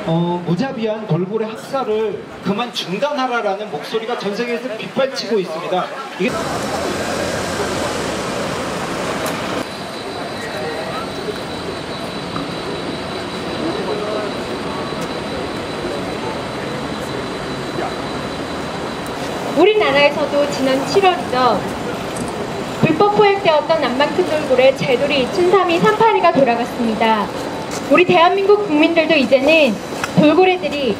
무자비한 돌고래 학살을 그만 중단하라라는 목소리가 전 세계에서 빗발치고 있습니다. 이게 우리나라에서도 지난 7월이죠. 불법 포획되었던 남방큰 돌고래 제돌이 2003이 38위가 돌아갔습니다. 우리 대한민국 국민들도 이제는 돌고래들이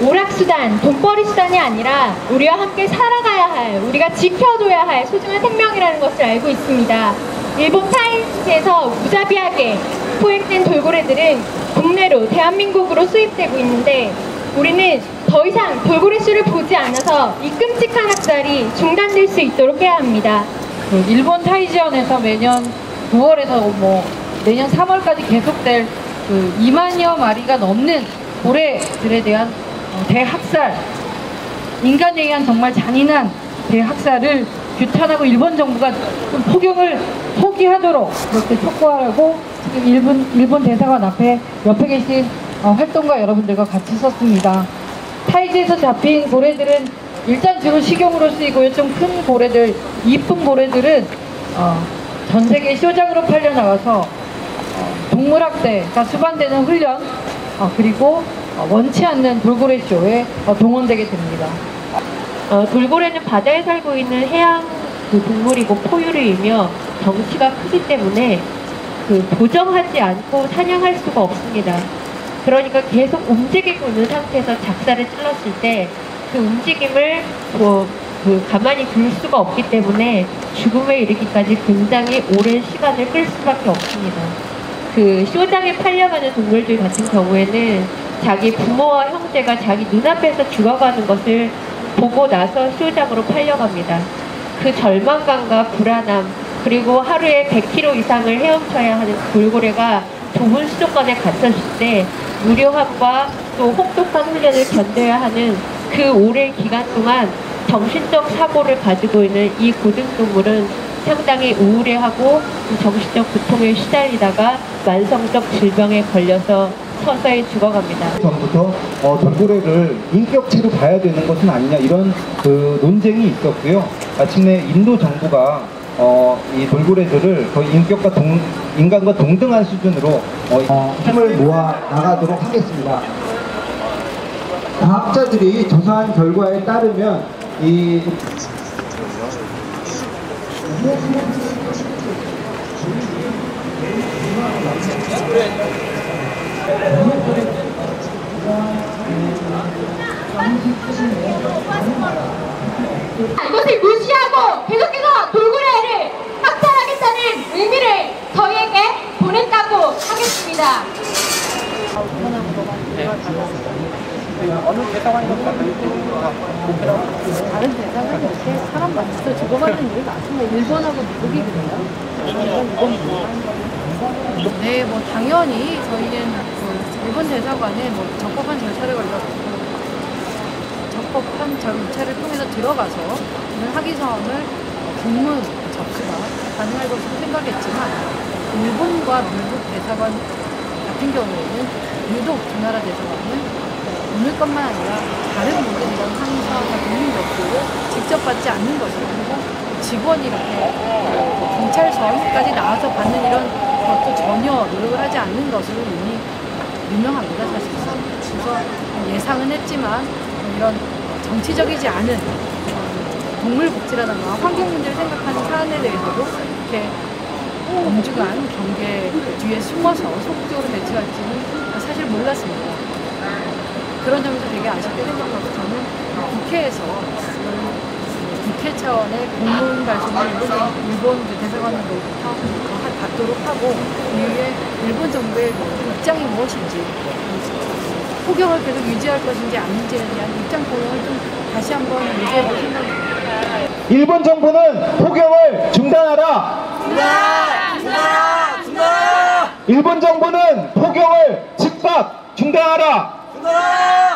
오락수단, 돈벌이 수단이 아니라 우리와 함께 살아가야 할, 우리가 지켜줘야 할 소중한 생명이라는 것을 알고 있습니다. 일본 타이즈에서 무자비하게 포획된 돌고래들은 국내로, 대한민국으로 수입되고 있는데 우리는 더 이상 돌고래 수를 보지 않아서 이 끔찍한 학살이 중단될 수 있도록 해야 합니다. 일본 타이지현에서 매년 9월에서 내년 3월까지 계속될 2만여 마리가 넘는 고래들에 대한 대학살, 인간에 의한 정말 잔인한 대학살을 규탄하고 일본 정부가 좀 폭용을 포기하도록 그렇게 촉구하라고 지금 일본 대사관 옆에 계신 활동가 여러분들과 같이 썼습니다. 타이지에서 잡힌 고래들은 일단 주로 식용으로 쓰이고요. 좀 큰 고래들, 이쁜 고래들은 전 세계 쇼장으로 팔려 나가서 동물학대가 수반되는 훈련, 그리고 원치 않는 돌고래 쇼에 동원되게 됩니다. 돌고래는 바다에 살고 있는 해양 동물이고 포유류이며 덩치가 크기 때문에 보정하지 않고 사냥할 수가 없습니다. 그러니까 계속 움직이고 있는 상태에서 작사를 찔렀을 때 그 움직임을 가만히 둘 수가 없기 때문에 죽음에 이르기까지 굉장히 오랜 시간을 끌 수밖에 없습니다. 쇼장에 팔려가는 동물들 같은 경우에는 자기 부모와 형제가 자기 눈앞에서 죽어가는 것을 보고 나서 쇼장으로 팔려갑니다. 그 절망감과 불안함, 그리고 하루에 100km 이상을 헤엄쳐야 하는 돌고래가 좁은 수족관에 갇혔을 때 무료함과 또 혹독한 훈련을 견뎌야 하는 그 오랜 기간 동안 정신적 사고를 가지고 있는 이 고등동물은 상당히 우울해하고 정신적 고통에 시달리다가 만성적 질병에 걸려서 서서히 죽어갑니다. 전부터 돌고래를 인격체로 봐야 되는 것은 아니냐 이런 논쟁이 있었고요. 마침내 인도 정부가 이 돌고래들을 거의 인간과 동등한 수준으로 힘을 모아 나가도록 하겠습니다. 과학자들이 조사한 결과에 따르면 이것을 무시하고 계속해서 돌고래를 학살하겠다는 의미를 저희에게 보냈다고 하겠습니다. 어느 대사관이든 다른 대사관이 이렇게 사람 맞춰서 죽어가는 일이 많습니다. 일본하고 미국이 그래요. 네, 당연히 저희는 일본 대사관에 적법한 절차를 걸려서 적법한 절차를 통해서 들어가서 학위서원을 공문 접수가 가능할 것으로 생각했지만 일본과 미국 대사관 같은 경우에는 유독 두 나라 대사관은 오늘 것만 아니라 다른 분들이랑 항의서나 공문 접수를 직접 받지 않는 것이고 그리고 직원이 이렇게 경찰서까지 나와서 받는 이런 것도 전혀 노력을 하지 않는 것으로 이미 유명합니다, 사실상. 그래서 예상은 했지만 이런 정치적이지 않은 동물 복지라든가 환경 문제를 생각하는 사안에 대해서도 이렇게 엄중한 경계 뒤에 숨어서 소극적으로 대처할지는 사실 몰랐습니다. 그런 점에서 되게 아쉽게 생각하고 저는 국회에서 국회 차원의 공문 발송을 일본 대사관으로부터 받도록 하고 이후에 일본 정부의 입장이 무엇인지 포경을 계속 유지할 것인지 아닌지에 대한 입장 포경을 좀 다시 한번 유지해볼 생각입니다. 일본 정부는 포경을 중단하라! 중단! 일본 정부는 포경을 즉각 중단하라! 중단!